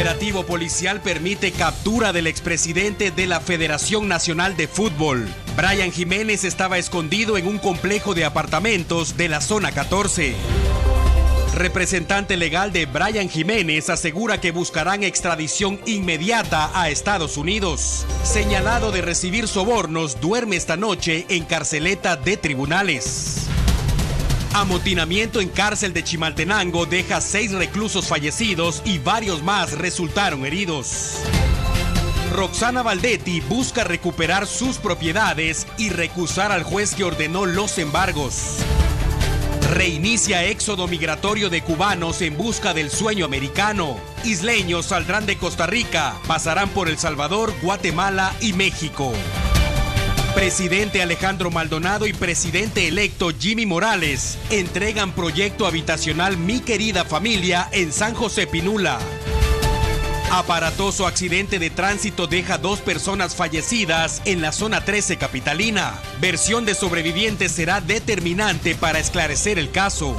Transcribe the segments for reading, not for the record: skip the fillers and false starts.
Operativo policial permite captura del expresidente de la Federación Nacional de Fútbol. Brian Jiménez estaba escondido en un complejo de apartamentos de la zona 14. Representante legal de Brian Jiménez asegura que buscarán extradición inmediata a Estados Unidos. Señalado de recibir sobornos, duerme esta noche en carceleta de tribunales. Amotinamiento en cárcel de Chimaltenango deja 6 reclusos fallecidos y varios más resultaron heridos. Roxana Valdetti busca recuperar sus propiedades y recusar al juez que ordenó los embargos. Reinicia éxodo migratorio de cubanos en busca del sueño americano. Isleños saldrán de Costa Rica, pasarán por El Salvador, Guatemala y México. Presidente Alejandro Maldonado y presidente electo Jimmy Morales entregan proyecto habitacional Mi Querida Familia en San José Pinula. Aparatoso accidente de tránsito deja 2 personas fallecidas en la zona 13 capitalina. Versión de sobrevivientes será determinante para esclarecer el caso.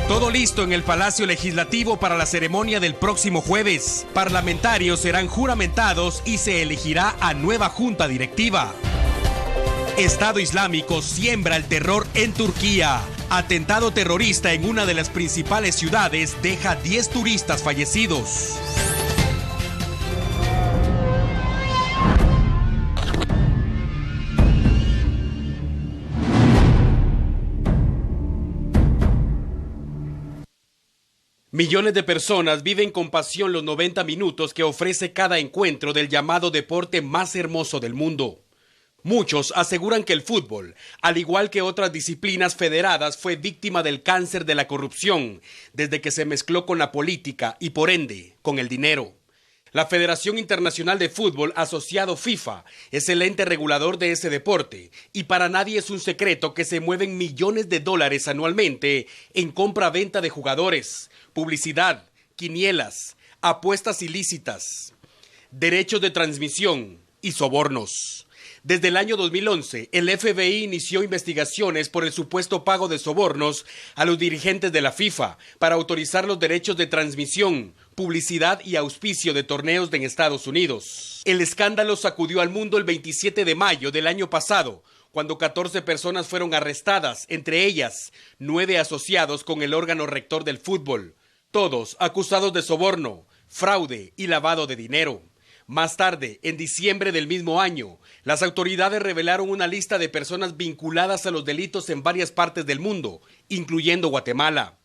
Todo listo en el Palacio Legislativo para la ceremonia del próximo jueves. Parlamentarios serán juramentados y se elegirá a nueva junta directiva. Estado Islámico siembra el terror en Turquía. Atentado terrorista en una de las principales ciudades deja 10 turistas fallecidos. Millones de personas viven con pasión los 90 minutos que ofrece cada encuentro del llamado deporte más hermoso del mundo. Muchos aseguran que el fútbol, al igual que otras disciplinas federadas, fue víctima del cáncer de la corrupción desde que se mezcló con la política y, por ende, con el dinero. La Federación Internacional de Fútbol, asociado FIFA, es el ente regulador de ese deporte y para nadie es un secreto que se mueven millones de dólares anualmente en compra-venta de jugadores, publicidad, quinielas, apuestas ilícitas, derechos de transmisión y sobornos. Desde el año 2011, el FBI inició investigaciones por el supuesto pago de sobornos a los dirigentes de la FIFA para autorizar los derechos de transmisión, publicidad y auspicio de torneos en Estados Unidos. El escándalo sacudió al mundo el 27 de mayo del año pasado, cuando 14 personas fueron arrestadas, entre ellas 9 asociados con el órgano rector del fútbol, todos acusados de soborno, fraude y lavado de dinero. Más tarde, en diciembre del mismo año, las autoridades revelaron una lista de personas vinculadas a los delitos en varias partes del mundo, incluyendo Guatemala.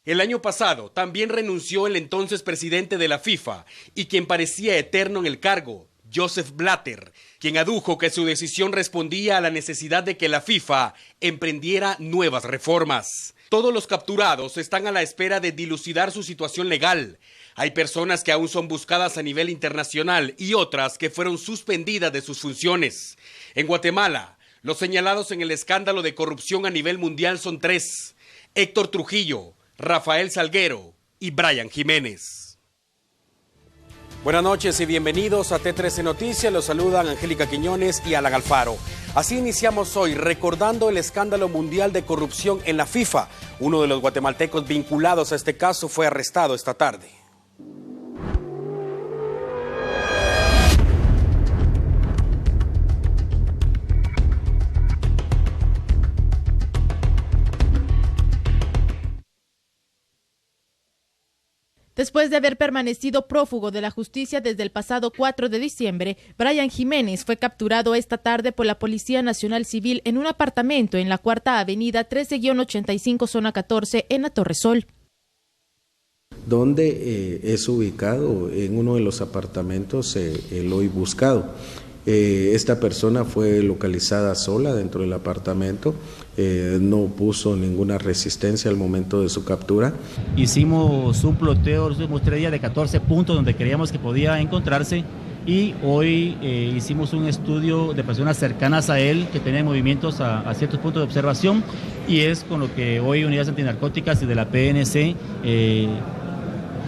El año pasado también renunció el entonces presidente de la FIFA y quien parecía eterno en el cargo, Joseph Blatter, quien adujo que su decisión respondía a la necesidad de que la FIFA emprendiera nuevas reformas. Todos los capturados están a la espera de dilucidar su situación legal. Hay personas que aún son buscadas a nivel internacional y otras que fueron suspendidas de sus funciones. En Guatemala, los señalados en el escándalo de corrupción a nivel mundial son 3: Héctor Trujillo, Rafael Salguero y Brian Jiménez. Buenas noches y bienvenidos a T13 Noticias. Los saludan Angélica Quiñones y Alan Alfaro. Así iniciamos hoy recordando el escándalo mundial de corrupción en la FIFA. Uno de los guatemaltecos vinculados a este caso fue arrestado esta tarde. Después de haber permanecido prófugo de la justicia desde el pasado 4 de diciembre, Brian Jiménez fue capturado esta tarde por la Policía Nacional Civil en un apartamento en la Cuarta Avenida 13-85 Zona 14 en la Torre Sol. Donde es ubicado en uno de los apartamentos el hoy buscado. Esta persona fue localizada sola dentro del apartamento, no puso ninguna resistencia al momento de su captura. Hicimos un ploteo los últimos 3 días de 14 puntos donde creíamos que podía encontrarse y hoy hicimos un estudio de personas cercanas a él que tenían movimientos a ciertos puntos de observación y es con lo que hoy unidades antinarcóticas y de la PNC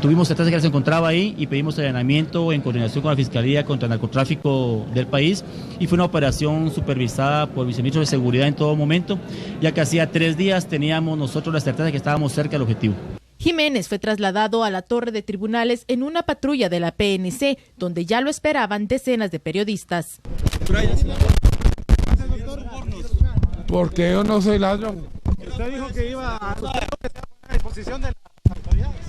tuvimos certeza que él se encontraba ahí y pedimos allanamiento en coordinación con la Fiscalía contra el Narcotráfico del país y fue una operación supervisada por viceministro de Seguridad en todo momento, ya que hacía 3 días teníamos nosotros la certeza de que estábamos cerca del objetivo. Jiménez fue trasladado a la torre de tribunales en una patrulla de la PNC, donde ya lo esperaban decenas de periodistas. Porque yo no soy ladrón. Usted dijo que iba a disposición de las autoridades.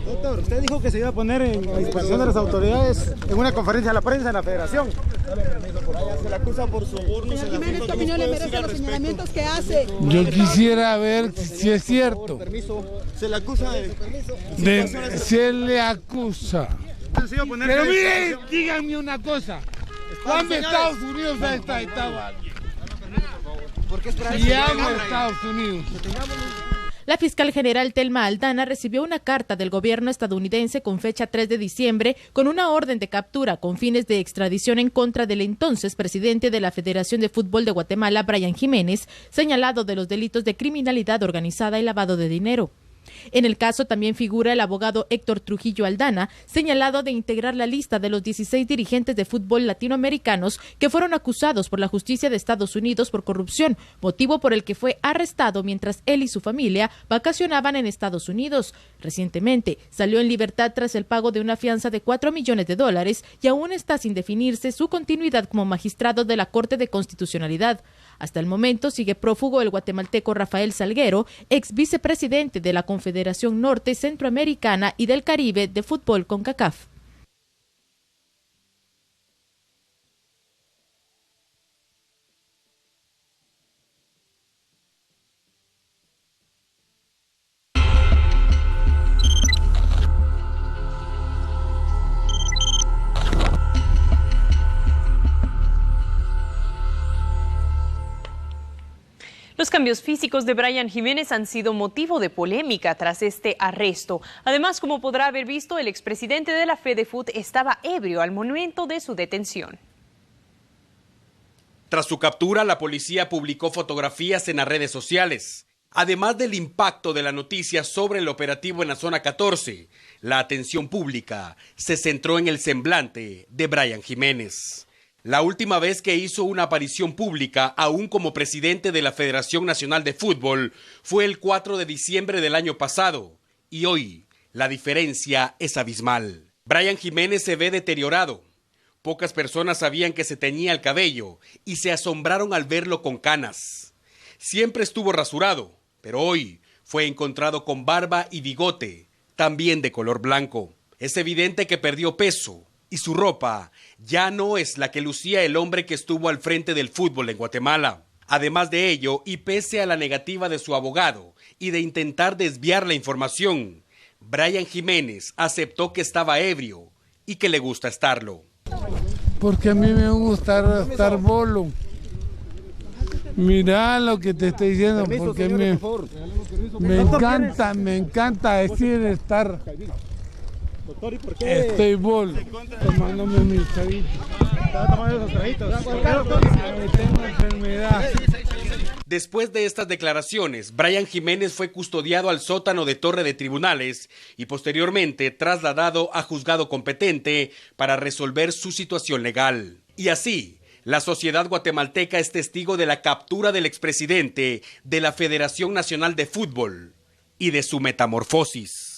Doctor, usted dijo que se iba a poner a disposición de las autoridades en una conferencia de la prensa en la Federación. Se le acusa por soborno. Jiménez, ¿qué opinión le merece los señalamientos que hace? Yo quisiera ver si es cierto. Se le acusa Se le acusa. Pero miren, díganme una cosa. ¿Cuándo Estados Unidos ha estado alguien? Y amo Estados Unidos. La fiscal general Thelma Aldana recibió una carta del gobierno estadounidense con fecha 3 de diciembre con una orden de captura con fines de extradición en contra del entonces presidente de la Federación de Fútbol de Guatemala, Brian Jiménez, señalado de los delitos de criminalidad organizada y lavado de dinero. En el caso también figura el abogado Héctor Trujillo Aldana, señalado de integrar la lista de los 16 dirigentes de fútbol latinoamericanos que fueron acusados por la justicia de Estados Unidos por corrupción, motivo por el que fue arrestado mientras él y su familia vacacionaban en Estados Unidos. Recientemente salió en libertad tras el pago de una fianza de $4 millones y aún está sin definirse su continuidad como magistrado de la Corte de Constitucionalidad. Hasta el momento sigue prófugo el guatemalteco Rafael Salguero, ex vicepresidente de la Confederación Norte Centroamericana y del Caribe de Fútbol CONCACAF. Los cambios físicos de Brian Jiménez han sido motivo de polémica tras este arresto. Además, como podrá haber visto, el expresidente de la FEDEFUT estaba ebrio al momento de su detención. Tras su captura, la policía publicó fotografías en las redes sociales. Además del impacto de la noticia sobre el operativo en la zona 14, la atención pública se centró en el semblante de Brian Jiménez. La última vez que hizo una aparición pública, aún como presidente de la Federación Nacional de Fútbol, fue el 4 de diciembre del año pasado. Y hoy, la diferencia es abismal. Brian Jiménez se ve deteriorado. Pocas personas sabían que se teñía el cabello y se asombraron al verlo con canas. Siempre estuvo rasurado, pero hoy fue encontrado con barba y bigote, también de color blanco. Es evidente que perdió peso. Y su ropa ya no es la que lucía el hombre que estuvo al frente del fútbol en Guatemala. Además de ello, y pese a la negativa de su abogado y de intentar desviar la información, Brian Jiménez aceptó que estaba ebrio y que le gusta estarlo. Porque a mí me gusta estar bolo. Mira lo que te estoy diciendo, porque me encanta decir estar... Doctor, ¿y por qué? Estoy bol, tomándome mis traguitos. ¿Estaba tomando esos traguitos? Tengo enfermedad. Después de estas declaraciones, Brian Jiménez fue custodiado al sótano de Torre de Tribunales y posteriormente trasladado a juzgado competente para resolver su situación legal. Y así, la sociedad guatemalteca es testigo de la captura del expresidente de la Federación Nacional de Fútbol y de su metamorfosis.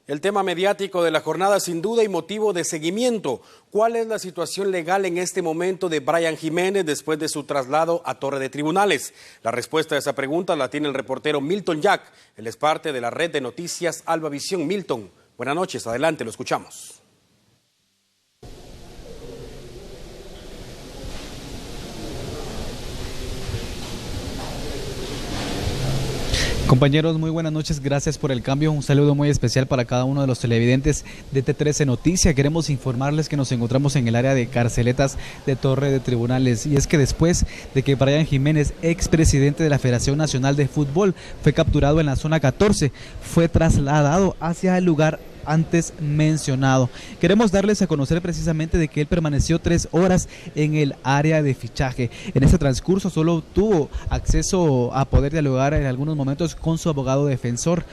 El tema mediático de la jornada sin duda y motivo de seguimiento. ¿Cuál es la situación legal en este momento de Brian Jiménez después de su traslado a Torre de Tribunales? La respuesta a esa pregunta la tiene el reportero Milton Jack. Él es parte de la red de noticias Alba Visión. Milton, buenas noches, adelante, lo escuchamos. Compañeros, muy buenas noches, gracias por el cambio, un saludo muy especial para cada uno de los televidentes de T13 Noticias. Queremos informarles que nos encontramos en el área de carceletas de Torre de Tribunales, y es que después de que Brian Jiménez, expresidente de la Federación Nacional de Fútbol, fue capturado en la zona 14, fue trasladado hacia el lugar antes mencionado. Queremos darles a conocer precisamente de que él permaneció 3 horas en el área de fichaje. En ese transcurso solo tuvo acceso a poder dialogar en algunos momentos con su abogado defensor,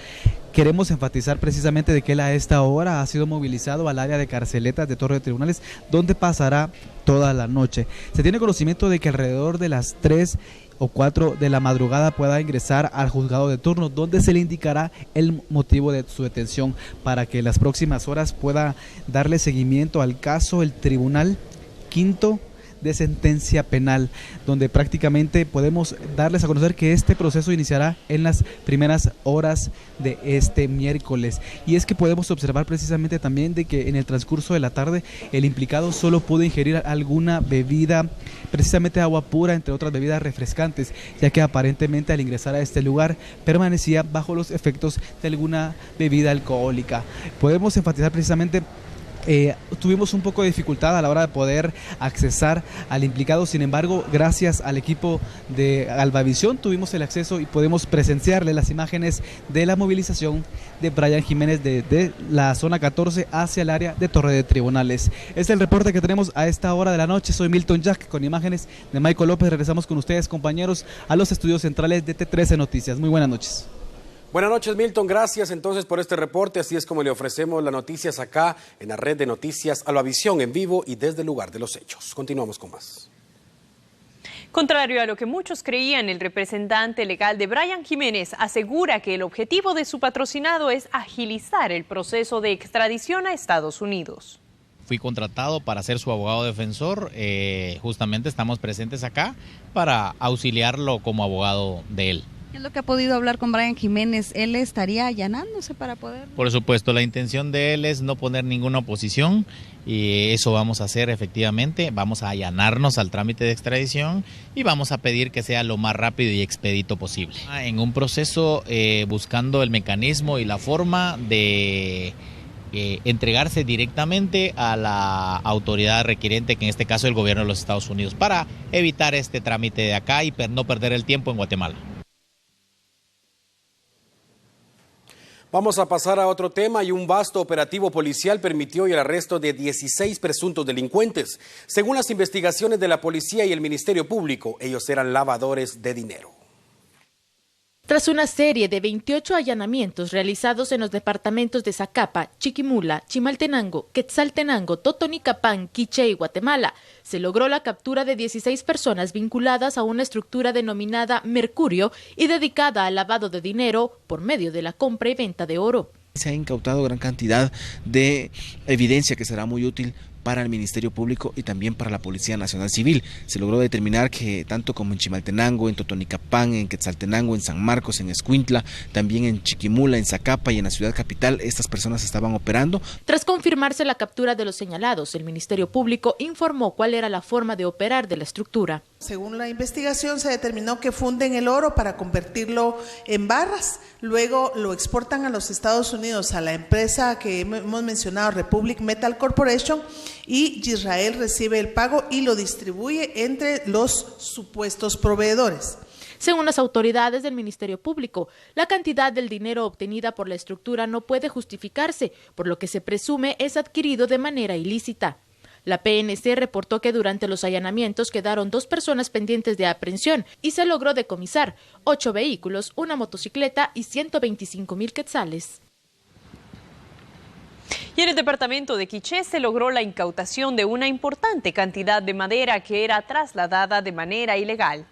queremos enfatizar precisamente de que él a esta hora ha sido movilizado al área de Carceletas de Torre de Tribunales, donde pasará toda la noche. Se tiene conocimiento de que alrededor de las 3 o 4 de la madrugada pueda ingresar al juzgado de turno, donde se le indicará el motivo de su detención para que en las próximas horas pueda darle seguimiento al caso el Tribunal Quinto de Sentencia Penal, donde prácticamente podemos darles a conocer que este proceso iniciará en las primeras horas de este miércoles. Y es que podemos observar precisamente también de que en el transcurso de la tarde el implicado solo pudo ingerir alguna bebida, precisamente agua pura, entre otras bebidas refrescantes, ya que aparentemente al ingresar a este lugar permanecía bajo los efectos de alguna bebida alcohólica. Podemos enfatizar precisamente tuvimos un poco de dificultad a la hora de poder accesar al implicado, sin embargo, gracias al equipo de Albavisión tuvimos el acceso y podemos presenciarle las imágenes de la movilización de Brian Jiménez de la zona 14 hacia el área de Torre de Tribunales. Este es el reporte que tenemos a esta hora de la noche. Soy Milton Jack con imágenes de Michael López. Regresamos con ustedes, compañeros, a los estudios centrales de T13 Noticias. Muy buenas noches. Buenas noches, Milton. Gracias entonces por este reporte. Así es como le ofrecemos las noticias acá en la red de noticias Albavisión en vivo y desde el lugar de los hechos. Continuamos con más. Contrario a lo que muchos creían, el representante legal de Brian Jiménez asegura que el objetivo de su patrocinado es agilizar el proceso de extradición a Estados Unidos. Fui contratado para ser su abogado defensor, justamente estamos presentes acá para auxiliarlo como abogado de él. ¿Qué es lo que ha podido hablar con Brian Jiménez? ¿Él estaría allanándose para poder...? Por supuesto, la intención de él es no poner ninguna oposición y eso vamos a hacer efectivamente. Vamos a allanarnos al trámite de extradición y vamos a pedir que sea lo más rápido y expedito posible. En un proceso buscando el mecanismo y la forma de entregarse directamente a la autoridad requiriente, que en este caso es el gobierno de los Estados Unidos, para evitar este trámite de acá y no perder el tiempo en Guatemala. Vamos a pasar a otro tema y un vasto operativo policial permitió el arresto de 16 presuntos delincuentes. Según las investigaciones de la policía y el Ministerio Público, ellos eran lavadores de dinero. Tras una serie de 28 allanamientos realizados en los departamentos de Zacapa, Chiquimula, Chimaltenango, Quetzaltenango, Totonicapán, Quiché y Guatemala, se logró la captura de 16 personas vinculadas a una estructura denominada Mercurio y dedicada al lavado de dinero por medio de la compra y venta de oro. Se ha incautado gran cantidad de evidencia que será muy útil para el Ministerio Público y también para la Policía Nacional Civil. Se logró determinar que tanto como en Chimaltenango, en Totonicapán, en Quetzaltenango, en San Marcos, en Escuintla, también en Chiquimula, en Zacapa y en la ciudad capital, estas personas estaban operando. Tras confirmarse la captura de los señalados, el Ministerio Público informó cuál era la forma de operar de la estructura. Según la investigación, se determinó que funden el oro para convertirlo en barras, luego lo exportan a los Estados Unidos a la empresa que hemos mencionado, Republic Metal Corporation, y Israel recibe el pago y lo distribuye entre los supuestos proveedores. Según las autoridades del Ministerio Público, la cantidad del dinero obtenida por la estructura no puede justificarse, por lo que se presume es adquirido de manera ilícita. La PNC reportó que durante los allanamientos quedaron 2 personas pendientes de aprehensión y se logró decomisar 8 vehículos, una motocicleta y 125,000 quetzales. Y en el departamento de Quiché se logró la incautación de una importante cantidad de madera que era trasladada de manera ilegal.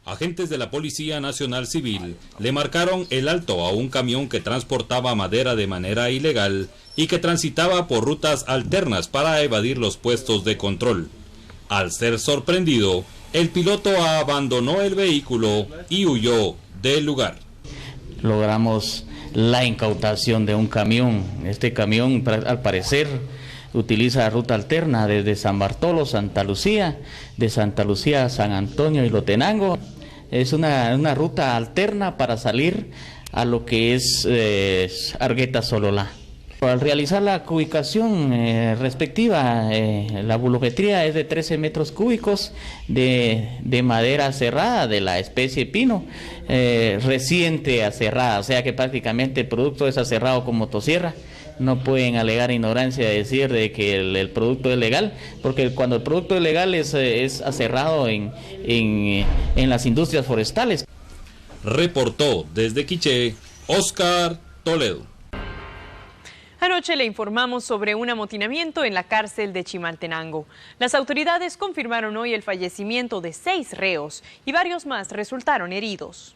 Agentes de la Policía Nacional Civil le marcaron el alto a un camión que transportaba madera de manera ilegal y que transitaba por rutas alternas para evadir los puestos de control. Al ser sorprendido, el piloto abandonó el vehículo y huyó del lugar. Logramos la incautación de un camión. Este camión, al parecer, utiliza ruta alterna desde San Bartolo, Santa Lucía, de Santa Lucía a San Antonio y Lotenango. Es una ruta alterna para salir a lo que es Argueta Sololá. Al realizar la cubicación respectiva, la volumetría es de 13 metros cúbicos de madera cerrada de la especie pino, reciente aserrada, o sea que prácticamente el producto es aserrado con motosierra. No pueden alegar ignorancia de decir de que el producto es legal, porque cuando el producto es legal es aserrado en las industrias forestales. Reportó desde Quiché Oscar Toledo. Anoche le informamos sobre un amotinamiento en la cárcel de Chimaltenango. Las autoridades confirmaron hoy el fallecimiento de 6 reos y varios más resultaron heridos.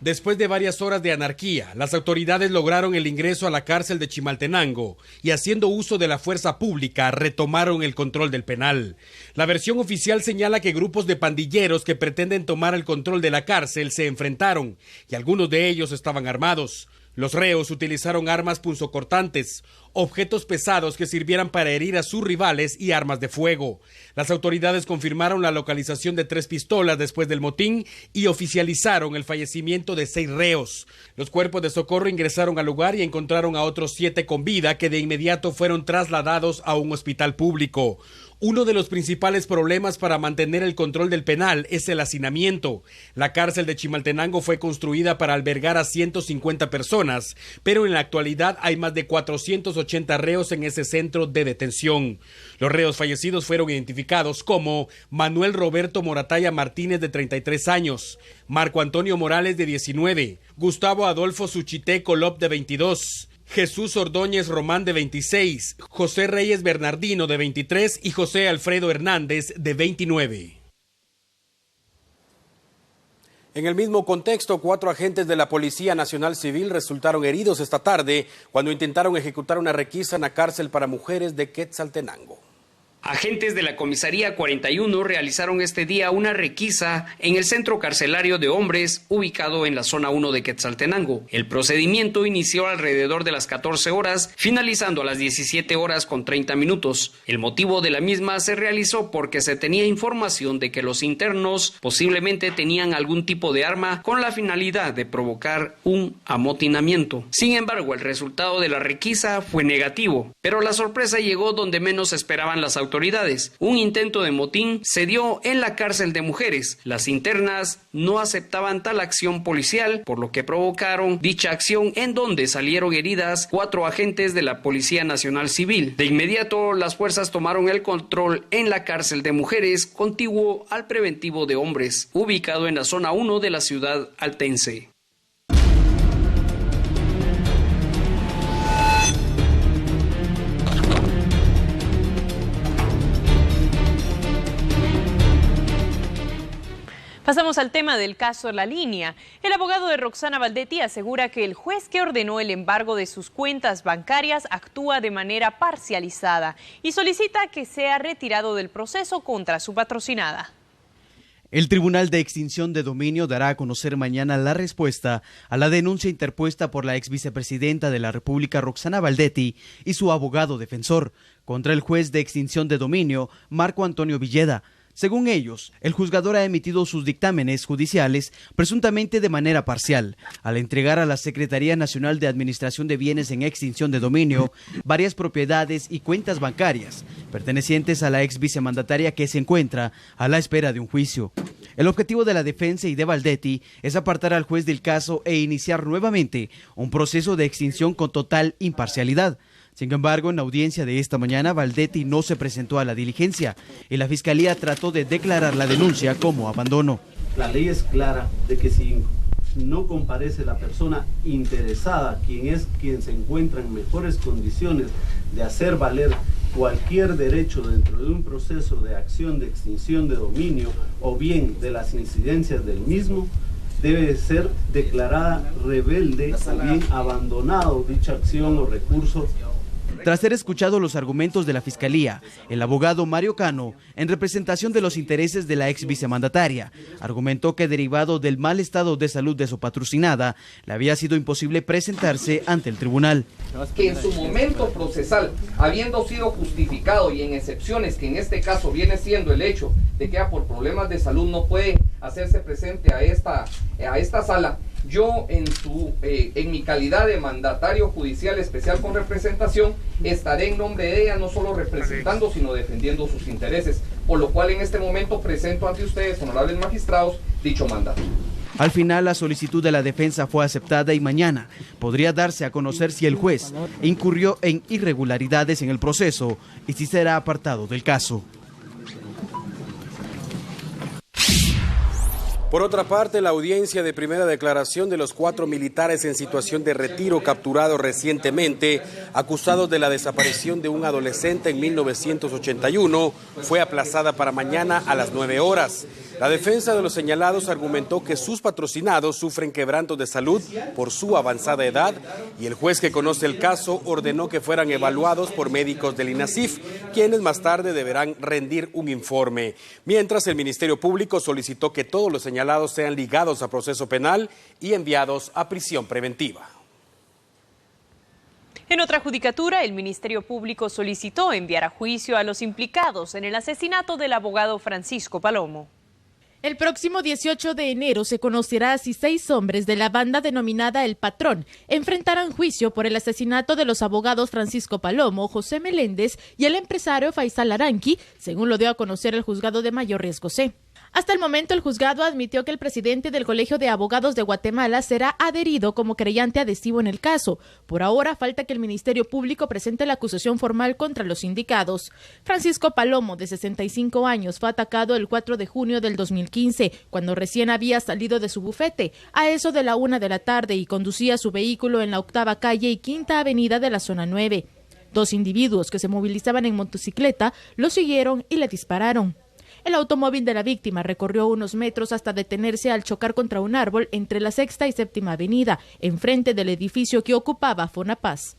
Después de varias horas de anarquía, las autoridades lograron el ingreso a la cárcel de Chimaltenango y, haciendo uso de la fuerza pública, retomaron el control del penal. La versión oficial señala que grupos de pandilleros que pretenden tomar el control de la cárcel se enfrentaron y algunos de ellos estaban armados. Los reos utilizaron armas punzocortantes, objetos pesados que sirvieran para herir a sus rivales y armas de fuego. Las autoridades confirmaron la localización de 3 pistolas después del motín y oficializaron el fallecimiento de 6 reos. Los cuerpos de socorro ingresaron al lugar y encontraron a otros 7 con vida que de inmediato fueron trasladados a un hospital público. Uno de los principales problemas para mantener el control del penal es el hacinamiento. La cárcel de Chimaltenango fue construida para albergar a 150 personas, pero en la actualidad hay más de 480 reos en ese centro de detención. Los reos fallecidos fueron identificados como Manuel Roberto Morataya Martínez, de 33 años, Marco Antonio Morales, de 19, Gustavo Adolfo Suchité Colop, de 22, Jesús Ordóñez Román, de 26, José Reyes Bernardino, de 23 y José Alfredo Hernández, de 29. En el mismo contexto, 4 agentes de la Policía Nacional Civil resultaron heridos esta tarde cuando intentaron ejecutar una requisa en la cárcel para mujeres de Quetzaltenango. Agentes de la Comisaría 41 realizaron este día una requisa en el centro carcelario de hombres ubicado en la zona 1 de Quetzaltenango. El procedimiento inició alrededor de las 14 horas, finalizando a las 17 horas con 30 minutos. El motivo de la misma se realizó porque se tenía información de que los internos posiblemente tenían algún tipo de arma con la finalidad de provocar un amotinamiento. Sin embargo, el resultado de la requisa fue negativo, pero la sorpresa llegó donde menos esperaban las autoridades. Un intento de motín se dio en la cárcel de mujeres. Las internas no aceptaban tal acción policial, por lo que provocaron dicha acción, en donde salieron heridas 4 agentes de la Policía Nacional Civil. De inmediato, las fuerzas tomaron el control en la cárcel de mujeres, contiguo al preventivo de hombres, ubicado en la zona 1 de la ciudad altense. Pasamos al tema del caso La Línea. El abogado de Roxana Baldetti asegura que el juez que ordenó el embargo de sus cuentas bancarias actúa de manera parcializada y solicita que sea retirado del proceso contra su patrocinada. El Tribunal de Extinción de Dominio dará a conocer mañana la respuesta a la denuncia interpuesta por la ex vicepresidenta de la República, Roxana Baldetti, y su abogado defensor contra el juez de extinción de dominio, Marco Antonio Villeda. Según ellos, el juzgador ha emitido sus dictámenes judiciales presuntamente de manera parcial, al entregar a la Secretaría Nacional de Administración de Bienes en Extinción de Dominio varias propiedades y cuentas bancarias pertenecientes a la ex vicemandataria, que se encuentra a la espera de un juicio. El objetivo de la defensa y de Baldetti es apartar al juez del caso e iniciar nuevamente un proceso de extinción con total imparcialidad. Sin embargo, en la audiencia de esta mañana, Baldetti no se presentó a la diligencia y la Fiscalía trató de declarar la denuncia como abandono. La ley es clara de que si no comparece la persona interesada, quien se encuentra en mejores condiciones de hacer valer cualquier derecho dentro de un proceso de acción de extinción de dominio o bien de las incidencias del mismo, debe ser declarada rebelde o bien abandonado dicha acción o recurso. Tras ser escuchados los argumentos de la Fiscalía, el abogado Mario Cano, en representación de los intereses de la ex vicemandataria, argumentó que derivado del mal estado de salud de su patrocinada, le había sido imposible presentarse ante el tribunal. Que en su momento procesal, habiendo sido justificado y en excepciones, que en este caso viene siendo el hecho de que por problemas de salud no puede hacerse presente a esta sala, yo en mi calidad de mandatario judicial especial con representación estaré en nombre de ella no solo representando sino defendiendo sus intereses, por lo cual en este momento presento ante ustedes, honorables magistrados, dicho mandato. Al final, la solicitud de la defensa fue aceptada y mañana podría darse a conocer si el juez incurrió en irregularidades en el proceso y si será apartado del caso. Por otra parte, la audiencia de primera declaración de los 4 militares en situación de retiro capturados recientemente, acusados de la desaparición de un adolescente en 1981, fue aplazada para mañana a las 9 horas. La defensa de los señalados argumentó que sus patrocinados sufren quebrantos de salud por su avanzada edad y el juez que conoce el caso ordenó que fueran evaluados por médicos del INASIF, quienes más tarde deberán rendir un informe. Mientras, el Ministerio Público solicitó que todos los señalados sean ligados a proceso penal y enviados a prisión preventiva. En otra judicatura, el Ministerio Público solicitó enviar a juicio a los implicados en el asesinato del abogado Francisco Palomo. El próximo 18 de enero se conocerá si 6 hombres de la banda denominada El Patrón enfrentarán juicio por el asesinato de los abogados Francisco Palomo, José Meléndez y el empresario Faisal Aranqui, según lo dio a conocer el juzgado de mayor riesgo C. Hasta el momento, el juzgado admitió que el presidente del Colegio de Abogados de Guatemala será adherido como creyente adhesivo en el caso. Por ahora, falta que el Ministerio Público presente la acusación formal contra los indicados. Francisco Palomo, de 65 años, fue atacado el 4 de junio del 2015, cuando recién había salido de su bufete, a eso de la 1 de la tarde, y conducía su vehículo en la 8ª calle y 5ª avenida de la zona 9. 2 individuos que se movilizaban en motocicleta lo siguieron y le dispararon. El automóvil de la víctima recorrió unos metros hasta detenerse al chocar contra un árbol entre la 6ª y 7ª avenida, enfrente del edificio que ocupaba Fonapaz.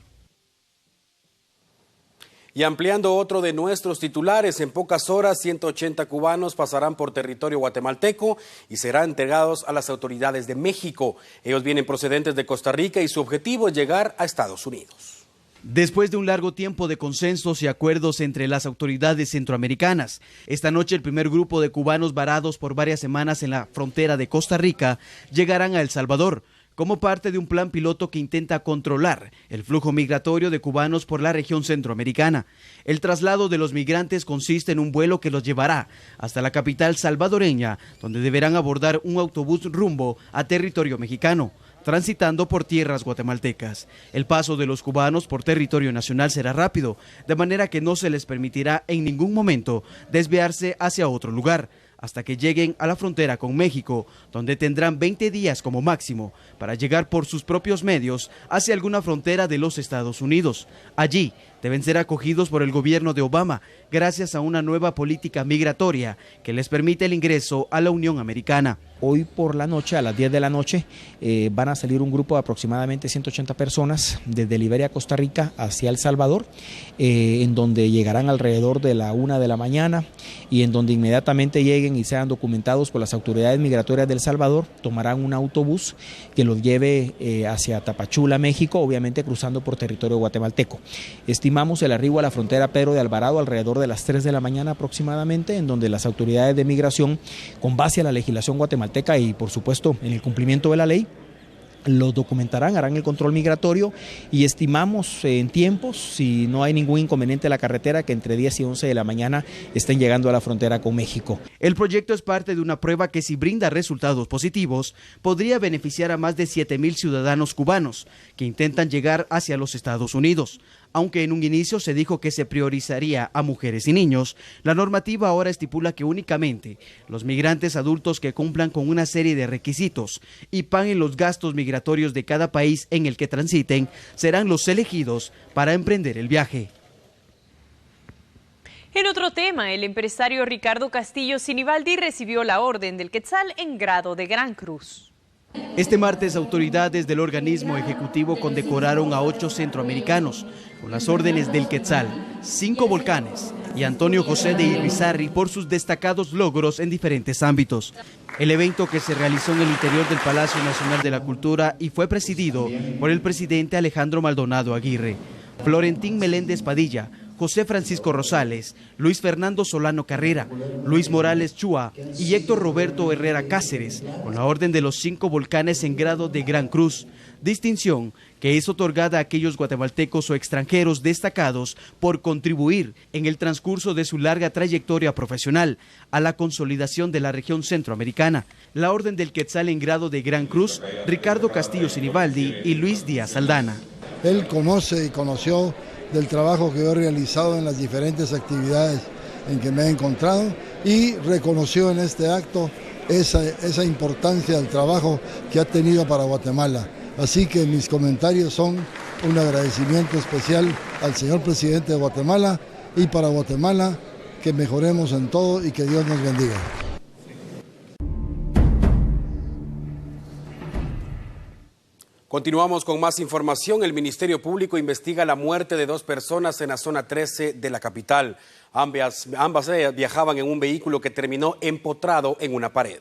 Y ampliando otro de nuestros titulares, en pocas horas 180 cubanos pasarán por territorio guatemalteco y serán entregados a las autoridades de México. Ellos vienen procedentes de Costa Rica y su objetivo es llegar a Estados Unidos. Después de un largo tiempo de consensos y acuerdos entre las autoridades centroamericanas, esta noche el primer grupo de cubanos varados por varias semanas en la frontera de Costa Rica llegarán a El Salvador, como parte de un plan piloto que intenta controlar el flujo migratorio de cubanos por la región centroamericana. El traslado de los migrantes consiste en un vuelo que los llevará hasta la capital salvadoreña, donde deberán abordar un autobús rumbo a territorio mexicano, transitando por tierras guatemaltecas. El paso de los cubanos por territorio nacional será rápido, de manera que no se les permitirá en ningún momento desviarse hacia otro lugar, hasta que lleguen a la frontera con México, donde tendrán 20 días como máximo para llegar por sus propios medios hacia alguna frontera de los Estados Unidos. Allí deben ser acogidos por el gobierno de Obama, gracias a una nueva política migratoria que les permite el ingreso a la Unión Americana. Hoy por la noche, a las 10 de la noche, van a salir un grupo de aproximadamente 180 personas desde Liberia, Costa Rica, hacia El Salvador, en donde llegarán alrededor de la 1 de la mañana y en donde inmediatamente lleguen y sean documentados por las autoridades migratorias de El Salvador, tomarán un autobús que los lleve hacia Tapachula, México, obviamente cruzando por territorio guatemalteco. Estimamos el arribo a la frontera Pedro de Alvarado alrededor de las 3 de la mañana aproximadamente, en donde las autoridades de migración, con base a la legislación guatemalteca y por supuesto en el cumplimiento de la ley, los documentarán, harán el control migratorio y estimamos en tiempos, si no hay ningún inconveniente en la carretera, que entre 10 y 11 de la mañana estén llegando a la frontera con México. El proyecto es parte de una prueba que, si brinda resultados positivos, podría beneficiar a más de 7,000 ciudadanos cubanos que intentan llegar hacia los Estados Unidos. Aunque en un inicio se dijo que se priorizaría a mujeres y niños, la normativa ahora estipula que únicamente los migrantes adultos que cumplan con una serie de requisitos y paguen los gastos migratorios de cada país en el que transiten serán los elegidos para emprender el viaje. En otro tema, el empresario Ricardo Castillo Sinibaldi recibió la Orden del Quetzal en grado de Gran Cruz. Este martes, autoridades del organismo ejecutivo condecoraron a 8 centroamericanos con las órdenes del Quetzal, 5 Volcanes y Antonio José de Irizarry por sus destacados logros en diferentes ámbitos. El evento, que se realizó en el interior del Palacio Nacional de la Cultura y fue presidido por el presidente Alejandro Maldonado Aguirre, Florentín Meléndez Padilla, José Francisco Rosales, Luis Fernando Solano Carrera, Luis Morales Chua y Héctor Roberto Herrera Cáceres, con la orden de los 5 volcanes en grado de Gran Cruz, distinción que es otorgada a aquellos guatemaltecos o extranjeros destacados por contribuir en el transcurso de su larga trayectoria profesional a la consolidación de la región centroamericana. La orden del Quetzal en grado de Gran Cruz, Ricardo Castillo Sinibaldi y Luis Díaz Aldana. Él conoce y conoció del trabajo que yo he realizado en las diferentes actividades en que me he encontrado y reconoció en este acto esa importancia del trabajo que ha tenido para Guatemala. Así que mis comentarios son un agradecimiento especial al señor presidente de Guatemala y para Guatemala, que mejoremos en todo y que Dios nos bendiga. Continuamos con más información. El Ministerio Público investiga la muerte de 2 personas en la zona 13 de la capital. Ambas viajaban en un vehículo que terminó empotrado en una pared.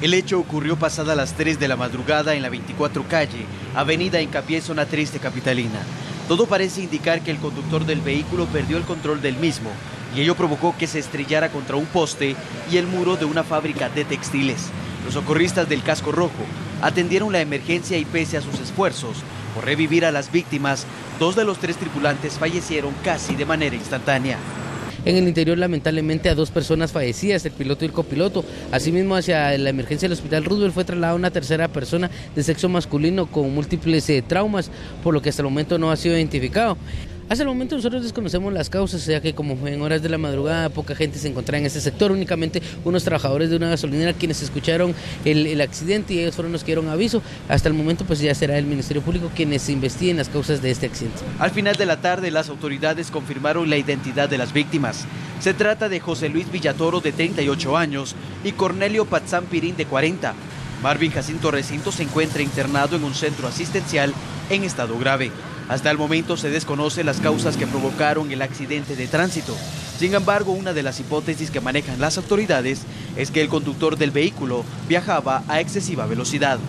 El hecho ocurrió pasada las 3 de la madrugada en la 24 calle, avenida Hincapié, zona 3 de Capitalina. Todo parece indicar que el conductor del vehículo perdió el control del mismo y ello provocó que se estrellara contra un poste y el muro de una fábrica de textiles. Los socorristas del Casco Rojo atendieron la emergencia y pese a sus esfuerzos por revivir a las víctimas, 2 de los 3 tripulantes fallecieron casi de manera instantánea. En el interior, lamentablemente, a 2 personas fallecidas, el piloto y el copiloto. Asimismo, hacia la emergencia del Hospital Roosevelt fue trasladada una tercera persona de sexo masculino con múltiples traumas, por lo que hasta el momento no ha sido identificado. Hasta el momento nosotros desconocemos las causas, ya que como en horas de la madrugada poca gente se encontraba en este sector, únicamente unos trabajadores de una gasolinera quienes escucharon el accidente y ellos fueron los que dieron aviso. Hasta el momento pues ya será el Ministerio Público quienes investiguen las causas de este accidente. Al final de la tarde las autoridades confirmaron la identidad de las víctimas. Se trata de José Luis Villatoro, de 38 años, y Cornelio Patzán Pirín, de 40. Marvin Jacinto Recinto se encuentra internado en un centro asistencial en estado grave. Hasta el momento se desconocen las causas que provocaron el accidente de tránsito. Sin embargo, una de las hipótesis que manejan las autoridades es que el conductor del vehículo viajaba a excesiva velocidad.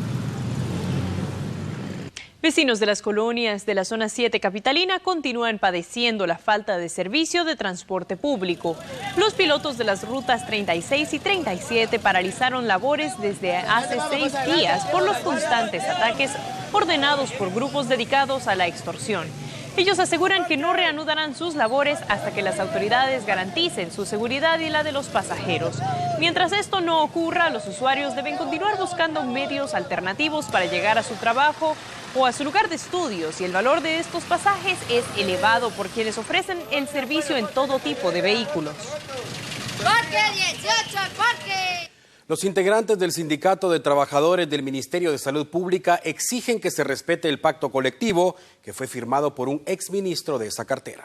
Vecinos de las colonias de la zona 7 capitalina continúan padeciendo la falta de servicio de transporte público. Los pilotos de las rutas 36 y 37 paralizaron labores desde hace 6 días por los constantes ataques ordenados por grupos dedicados a la extorsión. Ellos aseguran que no reanudarán sus labores hasta que las autoridades garanticen su seguridad y la de los pasajeros. Mientras esto no ocurra, los usuarios deben continuar buscando medios alternativos para llegar a su trabajo o a su lugar de estudios, y el valor de estos pasajes es elevado por quienes ofrecen el servicio en todo tipo de vehículos. ¡Parque 18, parque! Los integrantes del Sindicato de Trabajadores del Ministerio de Salud Pública exigen que se respete el pacto colectivo que fue firmado por un exministro de esa cartera.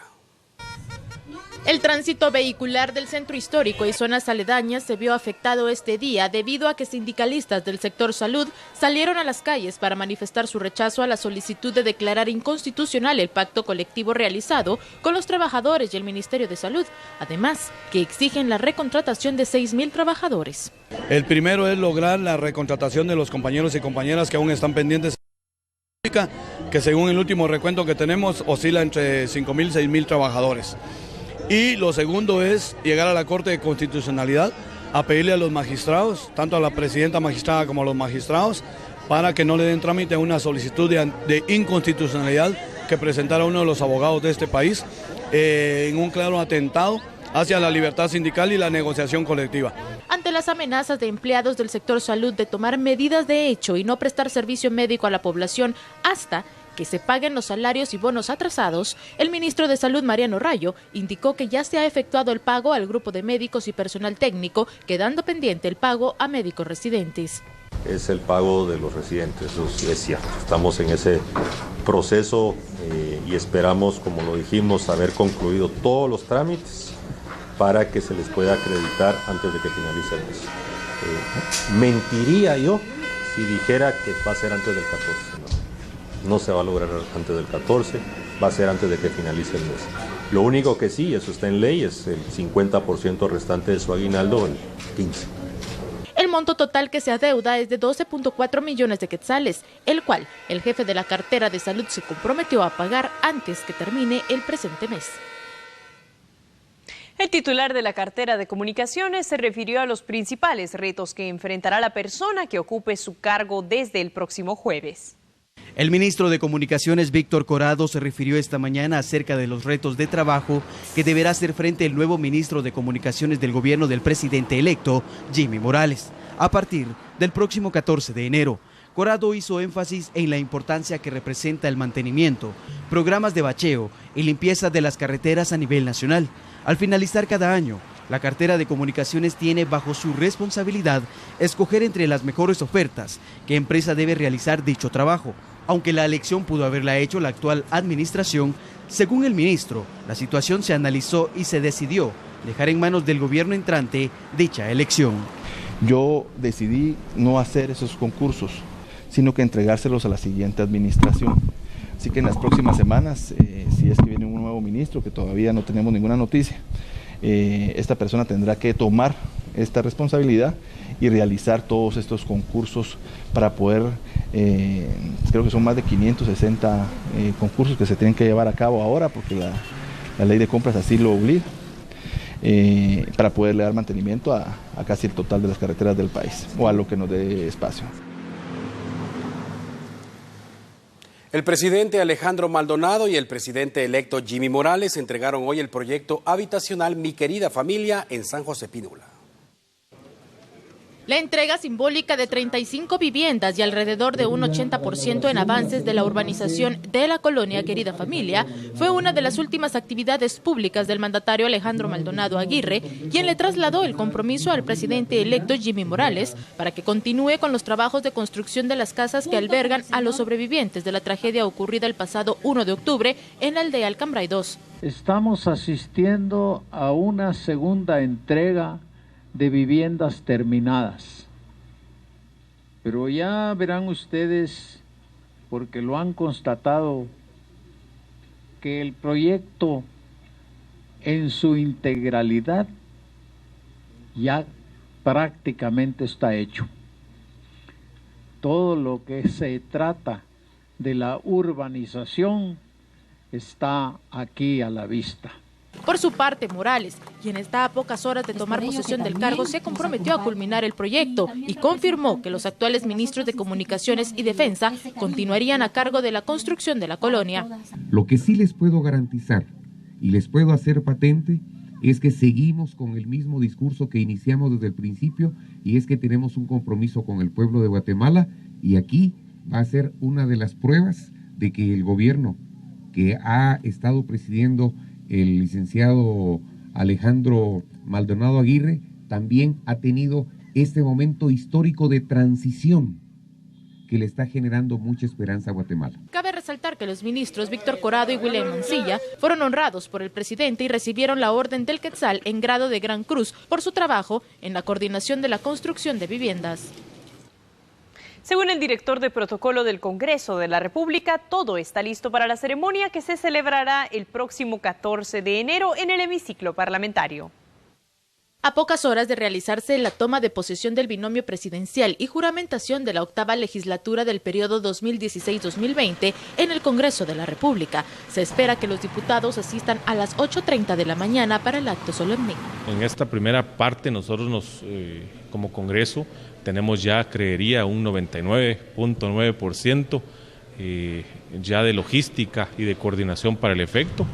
El tránsito vehicular del centro histórico y zonas aledañas se vio afectado este día debido a que sindicalistas del sector salud salieron a las calles para manifestar su rechazo a la solicitud de declarar inconstitucional el pacto colectivo realizado con los trabajadores y el Ministerio de Salud. Además, que exigen la recontratación de 6,000 trabajadores. El primero es lograr la recontratación de los compañeros y compañeras que aún están pendientes, que según el último recuento que tenemos oscila entre 5,000 y 6,000 trabajadores. Y lo segundo es llegar a la Corte de Constitucionalidad a pedirle a los magistrados, tanto a la presidenta magistrada como a los magistrados, para que no le den trámite a una solicitud de inconstitucionalidad que presentara uno de los abogados de este país en un claro atentado hacia la libertad sindical y la negociación colectiva. Ante las amenazas de empleados del sector salud de tomar medidas de hecho y no prestar servicio médico a la población hasta que se paguen los salarios y bonos atrasados, el ministro de Salud, Mariano Rayo, indicó que ya se ha efectuado el pago al grupo de médicos y personal técnico, quedando pendiente el pago a médicos residentes. Es el pago de los residentes, eso sí es cierto. Estamos en ese proceso y esperamos, como lo dijimos, haber concluido todos los trámites para que se les pueda acreditar antes de que finalice el mes. Mentiría yo si dijera que va a ser antes del 14, no se va a lograr antes del 14, va a ser antes de que finalice el mes. Lo único que sí, eso está en ley, es el 50% restante de su aguinaldo, el 15%. El monto total que se adeuda es de 12.4 millones de quetzales, el cual el jefe de la cartera de salud se comprometió a pagar antes que termine el presente mes. El titular de la cartera de comunicaciones se refirió a los principales retos que enfrentará la persona que ocupe su cargo desde el próximo jueves. El ministro de Comunicaciones, Víctor Corado, se refirió esta mañana acerca de los retos de trabajo que deberá hacer frente el nuevo ministro de Comunicaciones del gobierno del presidente electo, Jimmy Morales, a partir del próximo 14 de enero. Corado hizo énfasis en la importancia que representa el mantenimiento, programas de bacheo y limpieza de las carreteras a nivel nacional. Al finalizar cada año, La cartera de comunicaciones tiene bajo su responsabilidad escoger entre las mejores ofertas qué empresa debe realizar dicho trabajo. Aunque la elección pudo haberla hecho la actual administración, según el ministro, la situación se analizó y se decidió dejar en manos del gobierno entrante dicha elección. Yo decidí no hacer esos concursos, sino que entregárselos a la siguiente administración. Así que en las próximas semanas, si es que viene un nuevo ministro, que todavía no tenemos ninguna noticia, esta persona tendrá que tomar esta responsabilidad y realizar todos estos concursos para poder, creo que son más de 560 concursos que se tienen que llevar a cabo ahora, porque la ley de compras así lo obliga, para poderle dar mantenimiento a casi el total de las carreteras del país, o a lo que nos dé espacio. El presidente Alejandro Maldonado y el presidente electo Jimmy Morales entregaron hoy el proyecto habitacional Mi Querida Familia en San José Pinula. La entrega simbólica de 35 viviendas y alrededor de un 80% en avances de la urbanización de la colonia Querida Familia fue una de las últimas actividades públicas del mandatario Alejandro Maldonado Aguirre, quien le trasladó el compromiso al presidente electo Jimmy Morales para que continúe con los trabajos de construcción de las casas que albergan a los sobrevivientes de la tragedia ocurrida el pasado 1 de octubre en la aldea Alcambray 2. Estamos asistiendo a una segunda entrega de viviendas terminadas, pero ya verán ustedes, porque lo han constatado, que el proyecto en su integralidad ya prácticamente está hecho. Todo lo que se trata de la urbanización está aquí a la vista. Por su parte, Morales, quien está a pocas horas de tomar posesión del cargo, se comprometió a culminar el proyecto y confirmó que los actuales ministros de Comunicaciones y Defensa continuarían a cargo de la construcción de la colonia. Lo que sí les puedo garantizar y les puedo hacer patente es que seguimos con el mismo discurso que iniciamos desde el principio, y es que tenemos un compromiso con el pueblo de Guatemala, y aquí va a ser una de las pruebas de que el gobierno que ha estado presidiendo el licenciado Alejandro Maldonado Aguirre también ha tenido este momento histórico de transición que le está generando mucha esperanza a Guatemala. Cabe resaltar que los ministros Víctor Corado y William Mancilla fueron honrados por el presidente y recibieron la Orden del Quetzal en grado de Gran Cruz por su trabajo en la coordinación de la construcción de viviendas. Según el director de protocolo del Congreso de la República, todo está listo para la ceremonia que se celebrará el próximo 14 de enero en el hemiciclo parlamentario. A pocas horas de realizarse la toma de posesión del binomio presidencial y juramentación de la octava legislatura del periodo 2016-2020 en el Congreso de la República, se espera que los diputados asistan a las 8:30 de la mañana para el acto solemne. En esta primera parte nosotros como Congreso tenemos ya, creería, un 99.9% ya de logística y de coordinación para el efecto.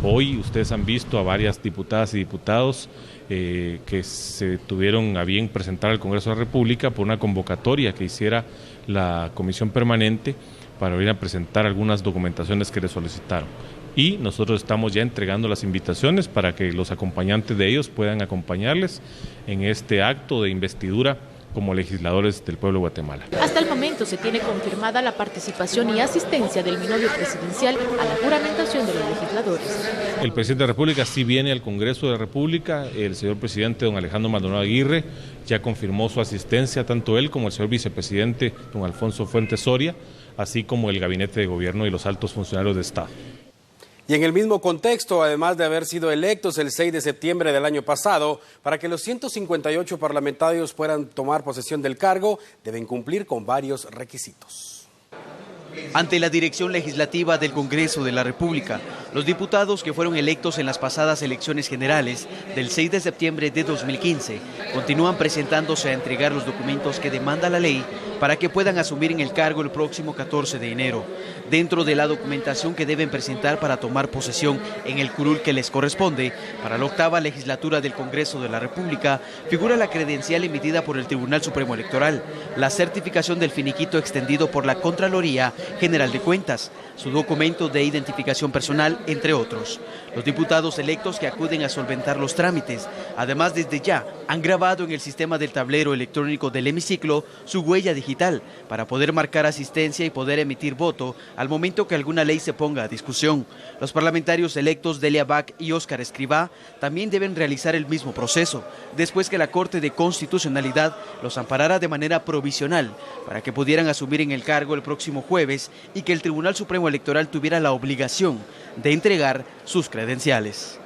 Hoy ustedes han visto a varias diputadas y diputados que se tuvieron a bien presentar al Congreso de la República por una convocatoria que hiciera la Comisión Permanente para venir a presentar algunas documentaciones que les solicitaron. Y nosotros estamos ya entregando las invitaciones para que los acompañantes de ellos puedan acompañarles en este acto de investidura como legisladores del pueblo de Guatemala. Hasta el momento se tiene confirmada la participación y asistencia del binomio presidencial a la juramentación de los legisladores. El presidente de la República sí viene al Congreso de la República. El señor presidente, don Alejandro Maldonado Aguirre, ya confirmó su asistencia, tanto él como el señor vicepresidente, don Alfonso Fuentes Soria, así como el gabinete de gobierno y los altos funcionarios de Estado. Y en el mismo contexto, además de haber sido electos el 6 de septiembre del año pasado, para que los 158 parlamentarios puedan tomar posesión del cargo, deben cumplir con varios requisitos. Ante la dirección legislativa del Congreso de la República, los diputados que fueron electos en las pasadas elecciones generales del 6 de septiembre de 2015 continúan presentándose a entregar los documentos que demanda la ley para que puedan asumir en el cargo el próximo 14 de enero. Dentro de la documentación que deben presentar para tomar posesión en el curul que les corresponde, para la 8ª legislatura del Congreso de la República, figura la credencial emitida por el Tribunal Supremo Electoral, la certificación del finiquito extendido por la Contraloría General de Cuentas, su documento de identificación personal, entre otros. Los diputados electos que acuden a solventar los trámites, además desde ya han grabado en el sistema del tablero electrónico del hemiciclo su huella digital para poder marcar asistencia y poder emitir voto al momento que alguna ley se ponga a discusión. Los parlamentarios electos Delia Bach y Óscar Escrivá también deben realizar el mismo proceso, después que la Corte de Constitucionalidad los amparara de manera provisional para que pudieran asumir en el cargo el próximo jueves y que el Tribunal Supremo Electoral tuviera la obligación de entregar sus credenciales.